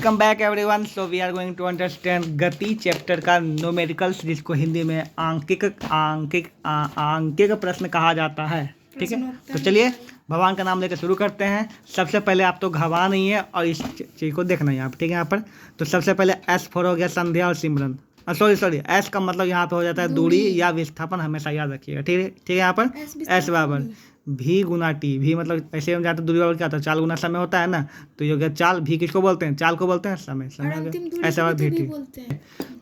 Welcome back everyone. So we are going to understand गति chapter का numericals, जिसको हिंदी में आंकिक प्रश्न कहा जाता है। ठीक है, तो चलिए भगवान का नाम लेकर शुरू करते हैं। सबसे पहले आप तो घबरा नहीं है और इस चीज़ को देखना है यहाँ पर। ठीक है, यहाँ पर तो सबसे पहले एस फॉर हो गया संध्या और सिमरन। सॉरी एस का मतलब यहाँ पे हो जाता है दूरी या विस्थापन, हमेशा याद रखिएगा। ठीक है, यहाँ पर एस बराबर भी गुना टी। भी मतलब ऐसे हम जाते दूरी बराबर क्या होता है, चाल गुना समय होता है ना। तो ये हो गया चाल। भी किसको बोलते हैं, चाल को बोलते हैं, समय ऐसा भी टी।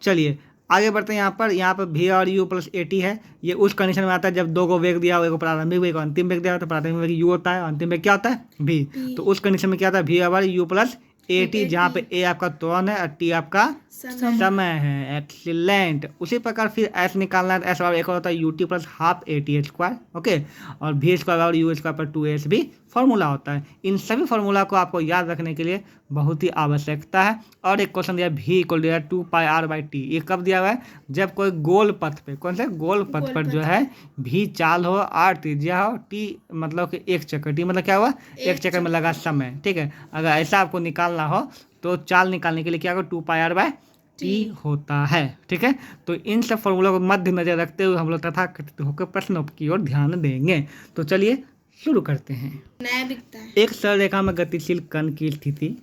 चलिए आगे बढ़ते हैं। यहाँ पर भी और यू प्लस ए टी है। ये उस कंडीशन में आता है जब दो को वेग दिया हो, एक प्रारंभिक वेग और अंतिम वेग दिया हो। तो प्रारंभिक वेग यू होता है, अंतिम वेग क्या होता है भी। तो उस कंडीशन में क्या होता है, भी बराबर यू प्लस ए टी, जहाँ पे ए आपका त्वरण है और टी आपका समय है। एक्सीलेंट। उसी प्रकार फिर एस निकालना है तो एस बराबर एक और होता है U T plus half A T square. Okay, और भी स्क्वायर बराबर यू स्क्वायर पर 2s भी फॉर्मूला होता है। इन सभी फॉर्मूला को आपको याद रखने के लिए बहुत ही आवश्यकता है। और एक क्वेश्चन दिया भी इक्वल दिया 2πr/t। ये कब दिया हुआ है, जब कोई गोल पथ पे, कौन से गोल पथ पर जो है भी चाल हो, आर त्रिज्या हो, टी मतलब कि एक चक्कर, टी मतलब क्या हुआ एक चक्कर में लगा समय। ठीक है, अगर ऐसा आपको निकालना हो तो चाल निकालने के लिए क्या होगा 2πr/t होता है। ठीक है, तो इन सब फॉर्मूलों को मध्य नजर रखते हुए हम लोग तथाकथित होकर प्रश्नों की ओर ध्यान देंगे। तो चलिए शुरू करते हैं। नया दिखता है। एक सरल रेखा में गतिशील कण की स्थिति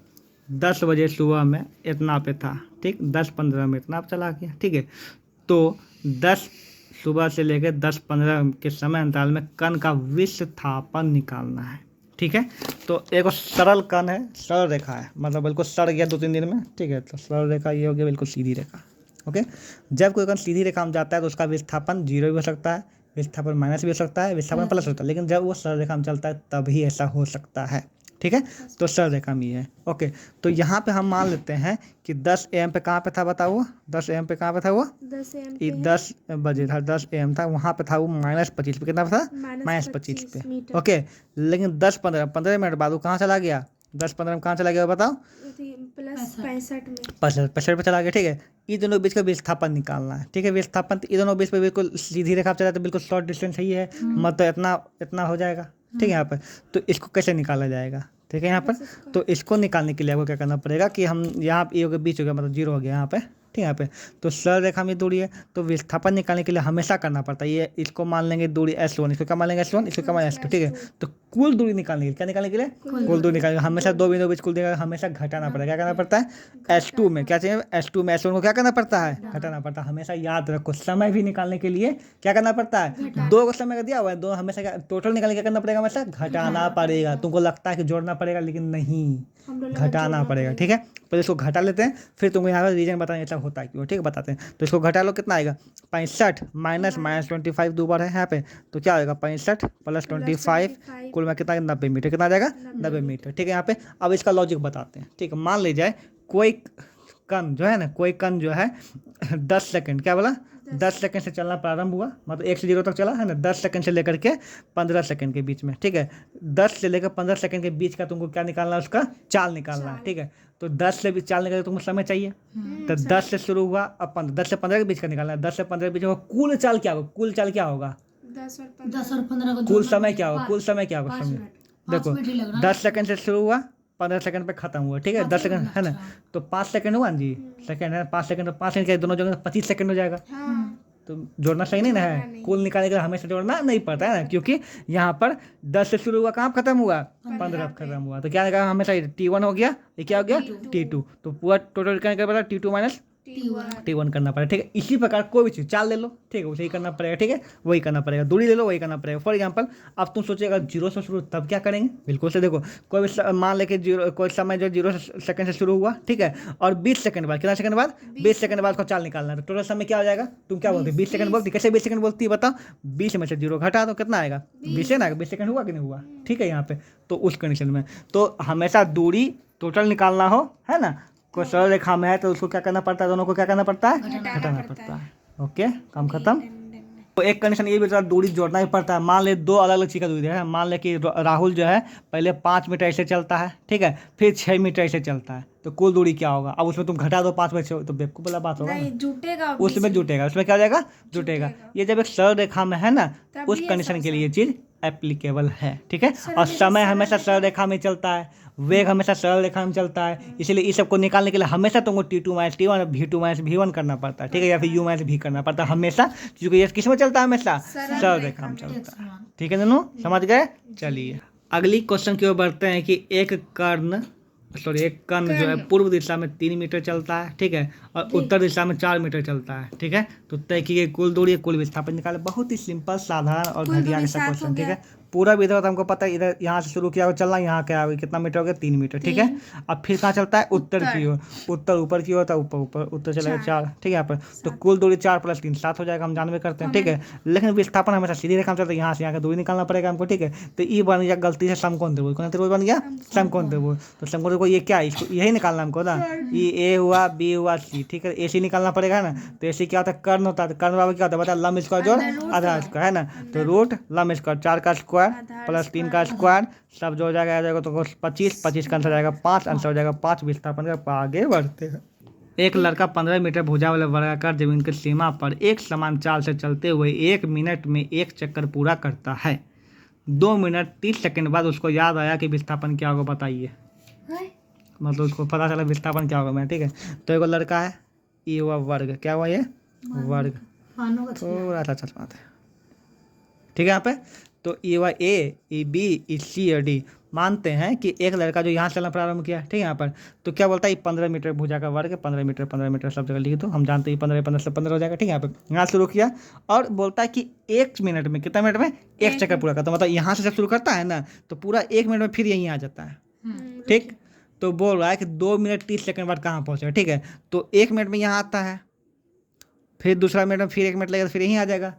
10 बजे सुबह में इतना पे था। ठीक, 10:15 में इतना चला गया। ठीक है, तो 10 सुबह से लेकर 10:15 के समय अंतराल में कण का विस्थापन निकालना है। ठीक है, तो एक सरल कण है, सरल रेखा है, मतलब बिल्कुल सड़ गया 2-3 दिन में। ठीक है, तो सरल रेखा ये हो गया बिल्कुल सीधी रेखा। ओके, जब कोई कण सीधी रेखा में जाता है तो उसका विस्थापन 0 भी हो सकता है, विस्थापन माइनस भी हो सकता है, विस्थापन प्लस होता है, लेकिन जब वो सरल रेखा में चलता है तभी ऐसा हो सकता है। ठीक है, तो सरल रेखा में है। ओके, तो यहाँ पे हम मान लेते हैं कि 10 AM पे कहाँ पे था बताओ, वो 10 AM पे कहाँ पे था, वो 10 बजे था, 10 AM था, वहाँ पे था वो -25 पे। कितना था, -25 पे। ओके, लेकिन 15 मिनट बाद वो कहाँ चला गया, 10:15 में कहाँ चला गया बताओ, +65 पे चला गया। ठीक है, इन दोनों बीच का विस्थापन निकालना है। ठीक है, विस्थापन इन दोनों बीच पे बिल्कुल सीधी रेखा चला तो बिल्कुल शॉर्ट डिस्टेंस ही है, मतलब इतना हो जाएगा। ठीक है, यहाँ पर तो इसको कैसे निकाला जाएगा। ठीक है, यहाँ पर तो इसको निकालने के लिए आपको क्या करना पड़ेगा कि हम यहाँ ए के बीच हो गया, मतलब 0 हो गया यहाँ पे। ठीक है, यहाँ पे तो सरल रेखा में दूरी है, तो विस्थापन निकालने के लिए हमेशा करना पड़ता है ये, इसको मान लेंगे दूरी S1, इसको क्या मान लेंगे S1, इसको क्या मान S2। ठीक है, तो कुल दूरी निकालने के लिए क्या निकालने के लिए, कुल दूरी निकालने हमेशा दो बिंदु बीच कुल दूरी हमेशा घटाना पड़ेगा। क्या करना पड़ता है, S2 में क्या चाहिए, S2 में S1 को क्या करना पड़ता है, घटाना पड़ता है। हमेशा याद रखो, समय भी निकालने के लिए क्या करना पड़ता है, 2 को समय का दिया हुआ है, 2 हमेशा क्या टोटल निकालने क्या करना पड़ेगा, हमेशा घटाना पड़ेगा। तुमको लगता है कि जोड़ना पड़ेगा, लेकिन नहीं, घटाना पड़ेगा। ठीक है, पहले इसको घटा लेते हैं, फिर तुमको यहाँ पर रीजन बताएंगे ऐसा होता है क्यों। ठीक है, बताते हैं। तो इसको घटा लो, कितना आएगा 65 -25 दो बार है यहाँ पे, तो क्या आएगा 65 + 25 कुल में कितना, 90 मीटर। कितना आ जाएगा 90 मीटर। ठीक है, यहाँ पे अब इसका लॉजिक बताते हैं। ठीक है, मान लीजिए कोई कण जो है 10 सेकंड, क्या बोला 10 सेकंड से चलना प्रारंभ हुआ, मतलब 1 से 0 तक चला है ना, 10 सेकंड से लेकर के 15 सेकंड के बीच में। ठीक है, 10 से लेकर 15 सेकंड के बीच का तुमको क्या निकालना है, उसका चाल निकालना है। ठीक है, तो 10 से भी चाल निकालने तुमको समय चाहिए, तो 10 से शुरू हुआ, अब 10 से 15 के बीच का निकालना है। 10 से 15 के बीच होगा, कुल चाल क्या होगा, 10 और 15 कुल समय क्या होगा, समय देखो 10 सेकंड से शुरू हुआ, 15 सेकंड पे खत्म हुआ। ठीक है, 10 सेकंड है ना, तो 5 सेकंड हुआ जी, सेकंड है 5 सेकंड, तो 5 सेकंड के दोनों जगह 25 सेकंड हो जाएगा। तो जोड़ना सही नहीं ना है, कुल निकालने के लिए हमेशा जोड़ना नहीं पड़ता है ना, क्योंकि यहाँ पर 10 से शुरू हुआ, कहाँ खत्म हुआ 15 खत्म हुआ, तो क्या निकाला हमेशा T1 हो गया, ये क्या हो गया T2, तो पूरा टोटल क्या निकल पड़ा T2 - T1 करना पड़ेगा। ठीक है, इसी प्रकार कोई भी चीज़ चाल ले लो, ठीक है, उसे ही करना पड़ेगा। ठीक है, वही करना पड़ेगा, दूरी ले लो, वही करना पड़ेगा। फॉर एग्जांपल अब तुम सोचिएगा 0 से शुरू, तब क्या करेंगे, बिल्कुल से देखो कोई भी मान लेके कोई समय जो 0 सेकंड से शुरू हुआ। ठीक है, और 20 सेकंड बाद, कितना सेकंड बाद, 20 सेकंड बाद उसका चाल निकालना है, तो टोटल समय क्या हो जाएगा, तुम क्या बोलते हो 20 सेकंड बोलती, कैसे 20 सेकंड बोलती है बताओ, 20 में से 0 घटा दो, कितना आएगा 20 है ना, 20 सेकंड हुआ कि नहीं हुआ। ठीक है, यहाँ पे तो उस कंडीशन में तो हमेशा दूरी टोटल निकालना हो, है ना, कोई सरल रेखा में है तो उसको क्या करना पड़ता है, दोनों को क्या करना पड़ता है, घटाना पड़ता है। ओके, काम खत्म। तो एक कंडीशन ये भी दूरी जोड़ना ही पड़ता है। मान ले 2 अलग अलग चीज़ का दूरी है, मान ले कि राहुल जो है पहले 5 मीटर ऐसे चलता है। ठीक है, फिर 6 मीटर ऐसे चलता है, तो कुल दूरी क्या होगा, अब उसमें तुम घटा दो 5 में से, तो बेवकूफ़ वाला बात होगा, उसमें जुटेगा, उसमें क्या हो जाएगा, जुटेगा। ये जब एक सरल रेखा में है ना, उस कंडीशन के लिए ये चीज़ एप्लीकेबल है। ठीक है, और समय हमेशा सरल रेखा में चलता है, वेग हमेशा सरल रेखा में चलता है, इसलिए इस सबको निकालने के लिए हमेशा तुमको T2 minus T1 V2 minus V1 करना पड़ता है, ठीक है, या फिर U माइनस V करना पड़ता है हमेशा, क्योंकि ये किस में चलता है, हमेशा सरल रेखा में चलता है। ठीक है दोनों, समझ गए? चलिए अगली क्वेश्चन की ओर बढ़ते हैं कि एक कर्ण जो है पूर्व दिशा में 3 मीटर चलता है, ठीक है, और उत्तर दिशा में 4 मीटर चलता है, ठीक है, तो तय की गई कुल दूरी कुल विस्थापन निकाले। बहुत ही सिंपल, साधारण और घटिया जैसा क्वेश्चन, ठीक है। पूरा विधि तो हमको पता है, इधर यहाँ से शुरू किया हुआ चलना, यहाँ क्या हो गया, कितना मीटर हो गया, 3 मीटर, ठीक है। अब फिर कहाँ चलता है, उत्तर की ओर, उत्तर ऊपर की ओर था, ऊपर उत्तर चलेगा 4, ठीक है, यहाँ पर तो कुल दूरी 4 + 3 7 हो जाएगा, हम जानवे करते हैं, ठीक है। लेकिन विस्थापन हमेशा सीधी रेखा में चलता है, यहाँ से यहाँ का दूरी निकालना पड़ेगा हमको, ठीक है। तो ये बन गया गलती से समकोण त्रिभुज, कौन सा त्रिभुज बन गया, समकोण त्रिभुज। तो समकोण त्रिभुज ये क्या है, इसको यही निकालना हमको ना, ये ए हुआ, बी हुआ, सी, ठीक है, ए सी निकालना पड़ेगा ना। तो ए सी क्या होता है, कर्ण होता है, कर्ण बराबर क्या होता है, बता, लंब स्क्वायर जोड़ आधा स्क्वायर, है ना, तो रूट लंब स्क्वायर 4 का स्क्वायर प्लस 3 का स्क्वायर, सब जो हो जाएगा आ जाएगा तो 25 का आंसर जाएगा 5, आंसर हो जाएगा 5 विस्थापन का। आगे बढ़ते हैं। एक लड़का 15 मीटर भुजा वाले वर्गाकार जमीन की सीमा पर एक समान चाल से चलते हुए 1 मिनट में 1 चक्कर पूरा करता है। 2 मिनट 30 सेकंड बाद उसको याद आया कि विस्थापन क्या होगा, बताइए। मतलब उसको पता चला विस्थापन क्या होगा मैं, ठीक है। तो एक लड़का है, ये हुआ वर्ग, क्या हुआ ये वर्ग, थोड़ा सा चल पाते हैं, ठीक है। यहाँ पे तो ये हुआ ए, ये बी, ये सी और डी। मानते हैं कि एक लड़का जो यहाँ चलना प्रारंभ किया, ठीक है, यहाँ पर तो क्या बोलता है, ये 15 मीटर भुजा का वर्ग है, 15 मीटर सब जगह लिख दो, हम जानते हैं 15 से 15 हो जाएगा, ठीक है। यहाँ पे यहाँ शुरू किया और बोलता है कि 1 मिनट में, कितना मिनट में, 1 चक्कर पूरा करता है, मतलब यहाँ से जब शुरू करता है ना तो पूरा 1 मिनट में फिर यहीं आ जाता है, ठीक। तो बोल रहा है कि 2 मिनट 30 सेकंड बाद कहाँ पहुँचेगा, ठीक है। तो 1 मिनट में यहाँ आता है, फिर दूसरा मिनट में फिर 1 मिनट लगेगा, फिर यहीं आ जाएगा।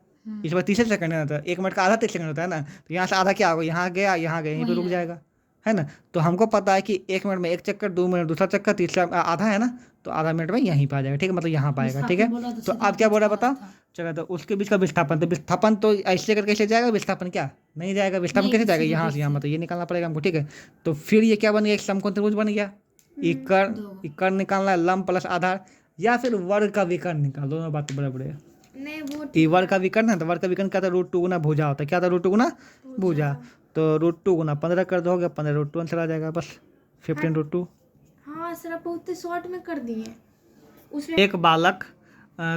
इस बार 30 सेकंड है ना, तो 1 मिनट का आधा 30 सेकंड होता है ना, तो यहाँ से आधा क्या होगा, यहाँ गया यहीं पे रुक जाएगा, है ना। तो हमको पता है कि 1 मिनट में 1 चक्कर, 2 मिनट दूसरा चक्कर, तीसरा आधा है ना, तो आधा मिनट में यहीं पे आ जाएगा, ठीक है, मतलब यहाँ पाएगा, ठीक है। तो अब क्या बोल रहा है बताओ, चलो तो उसके बीच का विस्थापन, तो विस्थापन तो ऐसे करके कैसे जाएगा, विस्थापन क्या नहीं जाएगा, विस्थापन कैसे जाएगा, यहाँ से यहाँ, मतलब ये निकालना पड़ेगा हमको, ठीक है। तो फिर ये क्या बन गया, एक समकोण त्रिभुज बन गया। कर्ण निकालना है, लंब प्लस आधार, या फिर वर्ग का विकर्ण निकाल, दोनों बात बड़े है। नहीं वो वर्ग का विकर्ण है, तो वर्ग का विकर्ण क्या था, √2 गुना भुजा होता है, क्या था, √2 गुना भुजा, तो √2 गुना 15 कर दो, हो गया 15 √2 आंसर आ जाएगा, बस 15 √2। हाँ सर, आप बहुत शॉर्ट में कर दिए उसमें। एक बालक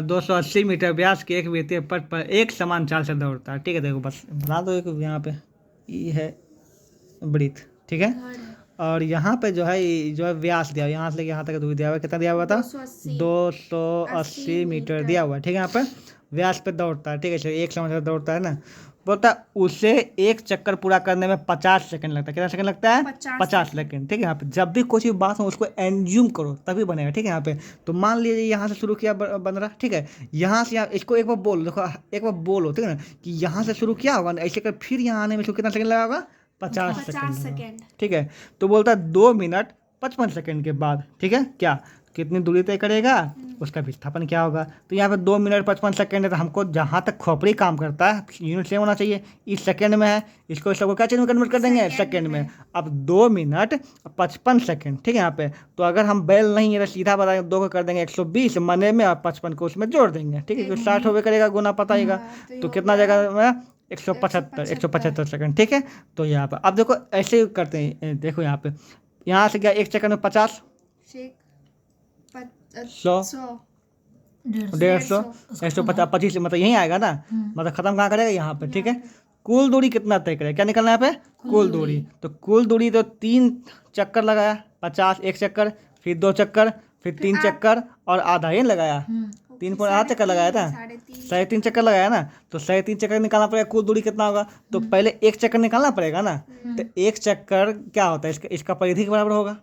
280 मीटर व्यास के एक वृत्तीय पथ पर एक समान चाल से दौड़ता है, ठीक है। देखो बस बना दो, एक यहाँ पे ये है वृत्त, ठीक है, और यहाँ पे जो है व्यास दिया, यहाँ से लेके यहाँ तक दूरी दिया हुआ, कितना दिया हुआ था, 280 मीटर दिया हुआ है, ठीक है। यहाँ पे व्यास पे दौड़ता है, ठीक है, एक समय दौड़ता है ना, बोलता है उसे 1 चक्कर पूरा करने में 50 सेकंड लगता है, कितना सेकंड लगता है, 50 सेकंड, ठीक है। यहाँ पे जब भी कोई बात हो उसको एंज्यूम करो तभी बनेगा, ठीक है। यहाँ पे तो मान लीजिए यहाँ से शुरू किया बन रहा, ठीक है, यहाँ से इसको एक बार बोलो, देखो एक बार बोलो, ठीक है ना, कि यहाँ से शुरू किया होगा ऐसे कर, फिर यहाँ आने में कितना सेकंड लगा होगा, 50 सेकंड, ठीक है। तो बोलता है 2 मिनट 55 सेकंड के बाद, ठीक है, क्या कितनी दूरी तय करेगा, उसका विस्थापन क्या होगा। तो यहाँ पे 2 मिनट 55 सेकंड है, तो हमको जहाँ तक खोपड़ी काम करता है यूनिट सेम होना चाहिए, इस सेकंड में है, इसको सबको क्या चीज़ में कन्वर्ट कर देंगे, सेकंड में। अब 2 मिनट 55 सेकंड, ठीक है। यहाँ पे तो अगर हम बैल नहीं है सीधा बताएंगे, 2 को कर देंगे 120 मने में, और 55 को उसमें जोड़ देंगे, ठीक है, 60 होवे करेगा, गुना पता ही, तो कितना जाएगा, 175 सेकंड, ठीक है। तो यहाँ पर अब देखो ऐसे ही करते हैं, देखो यहाँ पे यहाँ से क्या 1 सेकंड में 50, 100, 150, 150, 25, मतलब यहीं आएगा ना, मतलब खत्म कहाँ करेगा, यहाँ पे, ठीक है। कुल दूरी कितना तय करेगा, क्या निकलना है यहाँ पे, कुल दूरी। तो कुल दूरी तो 3 चक्कर लगाया, 50 1 चक्कर, फिर 2 चक्कर, फिर 3 चक्कर और आधा ये लगाया, 3.8 चक्कर लगाया था, 3.5 चक्कर लगाया ना, तो 3.5 चक्कर निकालना पड़ेगा, कुल दूरी कितना होगा। तो पहले 1 चक्कर निकालना पड़ेगा ना, तो 1 चक्कर क्या होता है, इसका परिधि के बराबर होगा,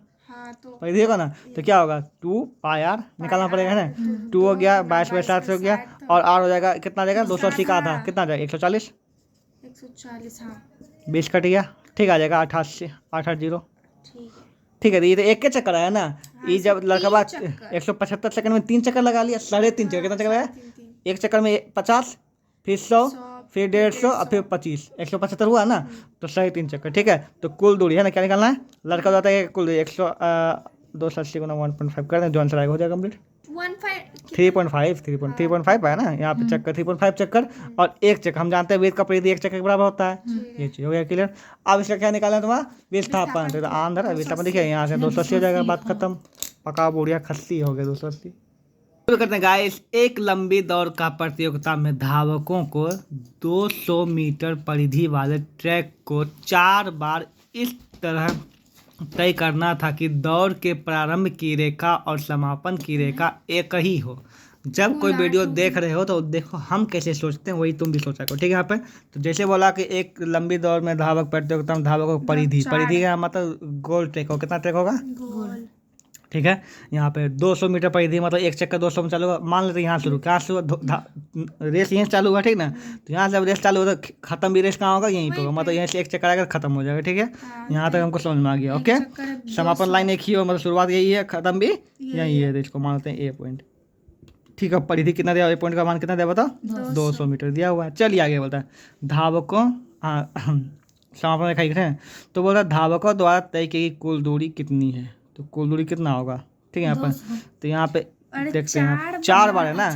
परिधि होगा ना, तो क्या होगा 2πr निकालना पड़ेगा ना, 2 हो गया, 22/7 हो गया, और r हो जाएगा, कितना जाएगा, 280 का आधा, कितना जाएगा, 140, 20 कट गया, ठीक आ जाएगा 88, 880, ठीक है। ये तो 1 के चक्कर आया ना, ये जब लड़का बात 175 सेकंड में 3 चक्कर लगा लिया, 3.5 चक्कर, कितना चक्कर आया, 1 चक्कर में 50, फिर 100, फिर 150 और फिर 25, 175 हुआ ना, तो 3.5 चक्कर, ठीक है। तो कुल दूरी है ना, क्या निकालना है, लड़का बताता है कुल दूरी 280 गुना 1.5 कर दें, जो आंसर आएगा हो जाएगा कंप्लीट। 1.5 3.5 है ना, यहाँ पे चक्कर 3.5 चक्कर और एक चक्कर, हम जानते हैं वेद का परिधि एक चक्कर के बराबर होता है। ये चीज़ हो गया क्लियर। अब इसका क्या निकालना है तुम्हारा, विस्थापन। तो आंध्र है विस्थापन, देखिए यहाँ से 280 हो जाएगा, बात खत्म। पका बुढ़िया खस्सी हो गया 280। शुरू करते हैं गाइस। एक लंबी दौड़ का प्रतियोगिता में धावकों को 200 मीटर परिधि वाले ट्रैक को 4 बार इस तरह तय करना था कि दौड़ के प्रारंभ की रेखा और समापन की रेखा एक ही हो। जब कोई वीडियो देख रहे हो तो देखो हम कैसे सोचते हैं, वही तुम भी सोचा करो, ठीक है। यहाँ पे तो जैसे बोला कि एक लंबी दौड़ में धावक प्रतियोगिता में धावकों को परिधि का मतलब गोल ट्रैक हो, कितना ट्रैक होगा, गोल। ठीक है। यहाँ पे 200 मीटर परिधि मतलब एक चक्कर 200 में चालू होगा। मान लेते हैं यहाँ शुरू, कहाँ शुरू, रेस यहीं से चालू हुआ, ठीक ना। तो यहाँ से जब रेस चालू होगा तो खत्म भी रेस कहाँ होगा, यहीं पे होगा, मतलब यहीं से एक चक्कर आएगा खत्म हो जाएगा, ठीक है। यहाँ तक हमको समझ में आ गया, ओके। समापन लाइन एक ही हो, मतलब शुरुआत यही है, खत्म भी यही है। तो इसको मानते हैं ए पॉइंट, ठीक है। परिधि कितना दिया, ए पॉइंट का मान कितना दिया बताओ, 200 मीटर दिया हुआ है। चलिए आगे बोलता है धावकों, हाँ समापन रेखा लिख रहे हैं। तो बोलता है धावकों द्वारा तय की गई कुल दूरी कितनी है, तो कुल दूरी कितना होगा, ठीक है। यहाँ पर तो यहाँ पे देखते हैं 4 बार है ना,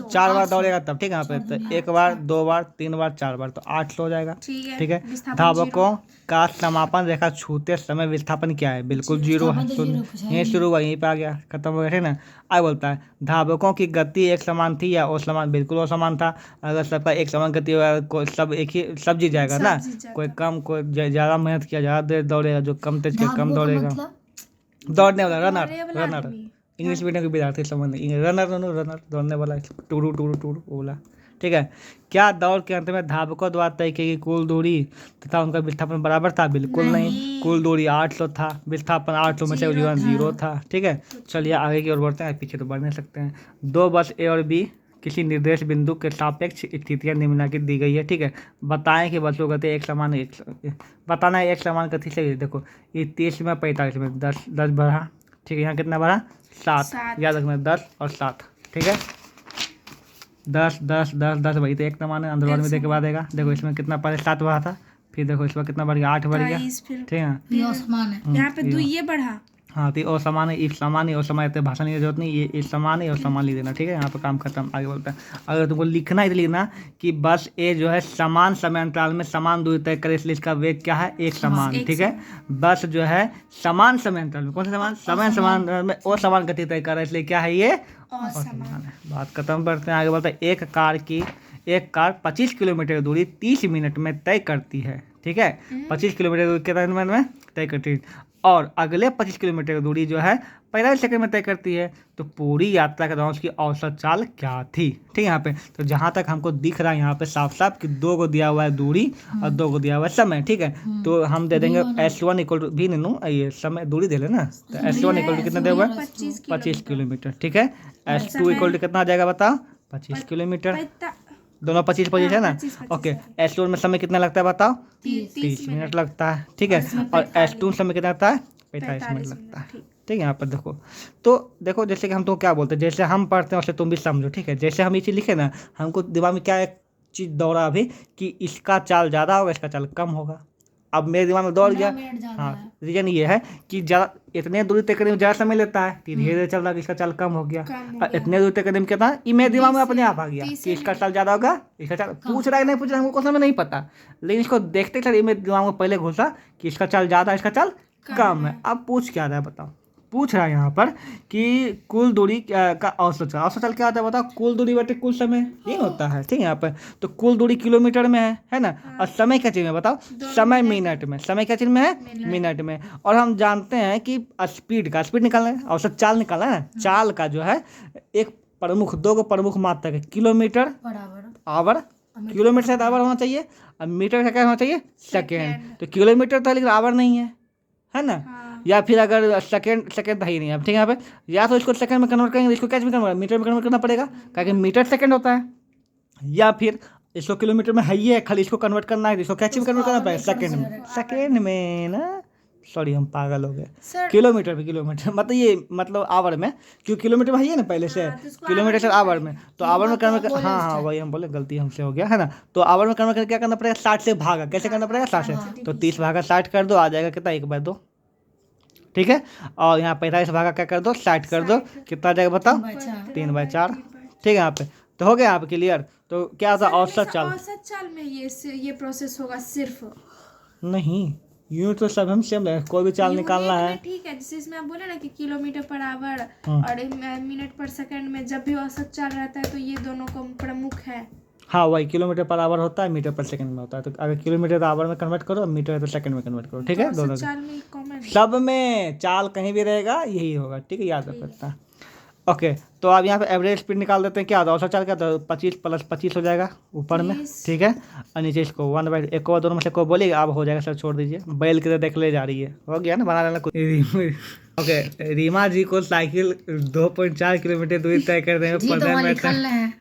4 बार दौड़ेगा तब, ठीक है। यहाँ पे तो 1 बार 2 बार 3 बार 4 बार तो 800 हो जाएगा, ठीक है। धावकों का समापन रेखा छूते समय विस्थापन क्या है, बिल्कुल 0 है, यहीं शुरू हुआ यहीं पे आ गया, खत्म हो गया, ठीक है ना। आगे बोलता है धावकों की गति एक समान थी या असमान, बिल्कुल असमान था। अगर सबका एक समान गति होगा सब एक ही सब जीत जाएगा ना, कोई कम कोई ज़्यादा मेहनत किया ज़्यादा देर दौड़ेगा, जो कम तेज किया कम दौड़ेगा। दौड़ने वाला रनर इंग्लिश मीडियम के विद्यार्थी समझ नहीं, रनर दौड़ने वाला, टूरू टूरू टूरू बोला, ठीक है। क्या दौड़ के अंत में धावकों द्वारा तय की गई कुल दूरी तथा उनका विस्थापन बराबर था, बिल्कुल नहीं। कुल दूरी 800 था, विस्थापन 800 में से 0 था, ठीक है। चलिए आगे की ओर बढ़ते हैं, पीछे तो बढ़ नहीं सकते हैं। 2 बस ए और बी किसी निर्देश बिंदु के सापेक्ष स्थितियाँ निम्नलिखित दी गई है, ठीक है। बताएं कि बसों गति एक समान बताना है, एक समान गति से। देखो ये 30 में 45 में 10 बढ़ा, ठीक है। यहाँ कितना बढ़ा, 7, याद रखना 10 और 7, ठीक है। 10 10 10 10 वही तो एक समान है, अंदर में देख के बाद देगा। देखो इसमें कितना पहले 7 बढ़ा था, फिर देखो इसमें कितना बढ़ गया, 8 बढ़ गया, ठीक है। यहाँ पे 2 ये बढ़ा, हाँ तो और समान है, इफ समान है और समय तो भाषा की जरूरत नहीं, ये इस समान है और समान लिख देना, ठीक है। यहाँ पर काम खत्म। आगे बोलता है अगर तुमको लिखना है तो लिखना कि बस ए जो है समान समय अंतराल में समान दूरी तय करे, इसलिए इसका वेग क्या है, एक समान, ठीक है। बस जो है समान समय अंतराल में, कौन सा समान, समय समान में और समान गति तय कर रहा है, इसलिए क्या है ये असमान है। बात खत्म करते हैं। आगे बोलता है एक कार 25 किलोमीटर की दूरी 30 मिनट में तय करती है, ठीक है। 25 किलोमीटर दूरी कितने मिनट में तय करती है, और अगले 25 किलोमीटर की दूरी जो है 45 सेकंड में तय करती है। तो पूरी यात्रा के दौरान उसकी औसत चाल क्या थी, ठीक है। यहाँ पे तो जहाँ तक हमको दिख रहा है यहाँ पे साफ साफ कि 2 को दिया हुआ है दूरी और 2 को दिया हुआ है समय, ठीक है। तो हम दे देंगे S1 इक्वल टू भी नहीं, ये समय दूरी दे लेना, तो S1 इक्वल टू कितना दे हुआ है 25 किलोमीटर, ठीक है। S2 इक्वल टू कितना आ जाएगा बताओ, 25 किलोमीटर, दोनों 25 है ना, ओके। S1 में समय कितना लगता है बताओ, 30 मिनट लगता है, ठीक है। और S2 समय कितना लगता है, 45 मिनट लगता है, ठीक है। यहाँ पर देखो तो देखो जैसे कि हम तो क्या बोलते हैं, जैसे हम पढ़ते हैं वैसे तुम भी समझो, ठीक है। जैसे हम ये चीज़ लिखे ना, हमको दिमाग में क्या एक चीज़ दौड़ा अभी कि इसका चाल ज़्यादा होगा इसका चाल कम होगा। अब मेरे दिमाग में दौड़ गया, हाँ रीजन ये है कि ज़्यादा इतने दूरी तय करने में ज़्यादा समय लेता है, धीरे धीरे चल रहा है, इसका चाल कम हो गया। और इतने दूरी तय करने में कितना, ये मेरे दिमाग में अपने आप आ गया कि इसका चाल ज़्यादा होगा, इसका चाल पूछ रहा है नहीं पूछ रहा है हमको समय नहीं पता, लेकिन इसको देखते चलिए मेरे दिमाग में पहले घुसा कि इसका चाल ज़्यादा है इसका चाल कम है। अब पूछ क्या रहा है बताओ, पूछ रहा है यहाँ पर कि कुल दूरी का औसत चाल क्या होता है बताओ, कुल दूरी बटे कुल समय ये होता है, ठीक है। यहाँ पर तो कुल दूरी किलोमीटर में है ना, और समय क्या चीज़ में बताओ, समय मिनट में, समय क्या चीज़ में है, मिनट में। और हम जानते हैं कि स्पीड निकालना है, औसत चाल निकालना है, चाल का जो है एक प्रमुख 2 प्रमुख मात्रक है, किलोमीटर आवर, किलोमीटर से आवर होना चाहिए और मीटर से क्या होना चाहिए, सेकेंड। तो किलोमीटर था लेकिन आवर नहीं है ना, या फिर अगर सेकंड तो ही नहीं है, ठीक है। यहाँ पे या तो इसको सेकंड में कन्वर्ट करेंगे, इसको क्या में कन्वर्ट, मीटर में कन्वर्ट करना पड़ेगा, क्योंकि मीटर सेकंड होता है, या फिर इसको किलोमीटर में है ही है, खाली इसको कन्वर्ट करना है, इसको क्या में कन्वर्ट करना पड़ेगा, सेकंड में ना, सॉरी हम पागल हो गए, किलोमीटर मतलब ये मतलब आवर में, क्योंकि किलोमीटर में है ना पहले से, किलोमीटर से आवर में, तो आवर में कन्वर्ट हाँ वही हम बोले गलती हमसे हो गया है ना। तो आवर में कन्वर्ट करके क्या करना पड़ेगा, 60 से भागा, कैसे करना पड़ेगा 60 से, तो 30 भागा 60 कर दो, आ जाएगा कितना 1/2, ठीक है। और यहाँ 45 भागा क्या कर दो 60 कर दो, कितना आ जाएगा बताओ 3/4, ठीक है। यहाँ पे तो हो गया आप क्लियर। तो क्या होता है औसत चाल, औसत चाल में ये प्रोसेस होगा सिर्फ नहीं यूनिट तो सब हम सेम है, कोई भी चाल निकालना यूनिट है। में ठीक है, जैसे इसमें आप बोले ना कि किलोमीटर पर आवर हाँ। और मिनट पर सेकंड में जब भी औसत चाल रहता है तो ये दोनों का प्रमुख है। हाँ वही किलोमीटर पर आवर होता है, मीटर पर सेकंड में होता है। तो अगर किलोमीटर आवर में कन्वर्ट करो, मीटर है तो सेकंड में कन्वर्ट करो, ठीक है। औसत दोनों चाल में कॉमन है। सब में चाल कहीं भी रहेगा यही होगा, ठीक है, याद रख सकता है। ओके, तो अब यहाँ पे एवरेज स्पीड निकाल देते हैं। क्या होता है औसत चाल, क्या होता है 25 + 25 हो जाएगा ऊपर में, 30। ठीक है। और नीचे इसको 1/1 को दोनों में से को बोलिएगा, अब हो जाएगा सर, छोड़ दीजिए, बैल की तरह देख ले जा रही है, हो गया ना, बना लेना कुछ। ओके, रीमा जी को साइकिल 2.4 किलोमीटर दूरी तय करने में 15 मिनट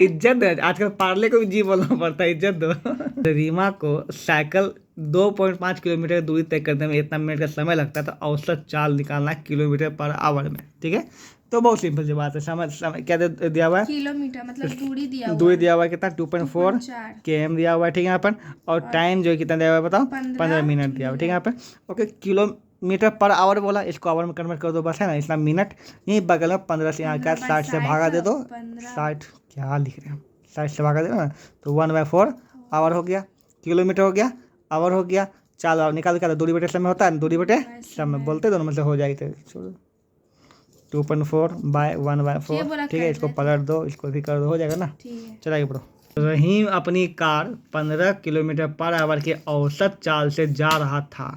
इज्जत है, आजकल पार्ले को भी जी बोलना पड़ता है, इज्जत दो। रीमा को साइकिल 2.5 किलोमीटर दूरी तय करने में इतना मिनट का समय लगता है, तो औसत चाल निकालना किलोमीटर पर आवर में, ठीक है। तो बहुत सिंपल सी बात है, समय क्या दिया हुआ है, किलोमीटर मतलब दूरी दिया हुआ दूरी है। दिया हुआ है कितना 2.4 km दिया हुआ है, ठीक है यहाँ पर। और टाइम जो है कितना दिया हुआ है बताओ 15 मिनट दिया हुआ है, ठीक है यहाँ पर। ओके, किलोमीटर पर आवर बोला, इसको आवर में कन्वर्ट कर दो बस, है ना, इतना मिनट। यही बगल में 15 से यहाँ का 60 से भागा दे दो, 60 क्या लिख रहे हैं, 60 से भागा दे दो ना, तो 1/4 आवर हो गया, किलोमीटर हो गया, आवर हो गया। चाल और निकाल के दूरी बटे समय होता है, दूरी बटे समय बोलते दोनों में से हो जाएगी, तो 2.4/1/4, ठीक है। इसको पलट दो, इसको भी कर दो, हो जाएगा ना, चलाइए ब्रो। रहीम अपनी कार 15 किलोमीटर पर आवर के औसत चाल से जा रहा था।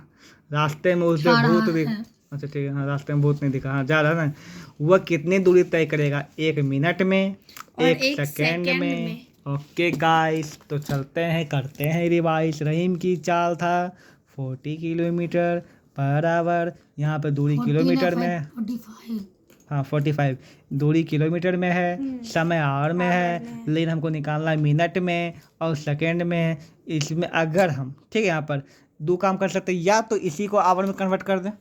रास्ते में उसे भूत दिख, अच्छा ठीक है, हाँ रास्ते में भूत नहीं दिखा, हाँ जा रहा है ना। वह कितनी दूरी तय करेगा, 1 मिनट में, 1 सेकेंड में। ओके गाइस, तो चलते हैं, करते हैं रिवाइज। रहीम की चाल था 40 किलोमीटर पर आवर, यहाँ पे दूरी किलोमीटर में है, हाँ 45 दूरी किलोमीटर में है, समय आवर में है, लेकिन हमको निकालना है मिनट में और सेकंड में। इसमें अगर हम, ठीक है, यहाँ पर दो काम कर सकते हैं, या तो इसी को आवर में कन्वर्ट कर दें,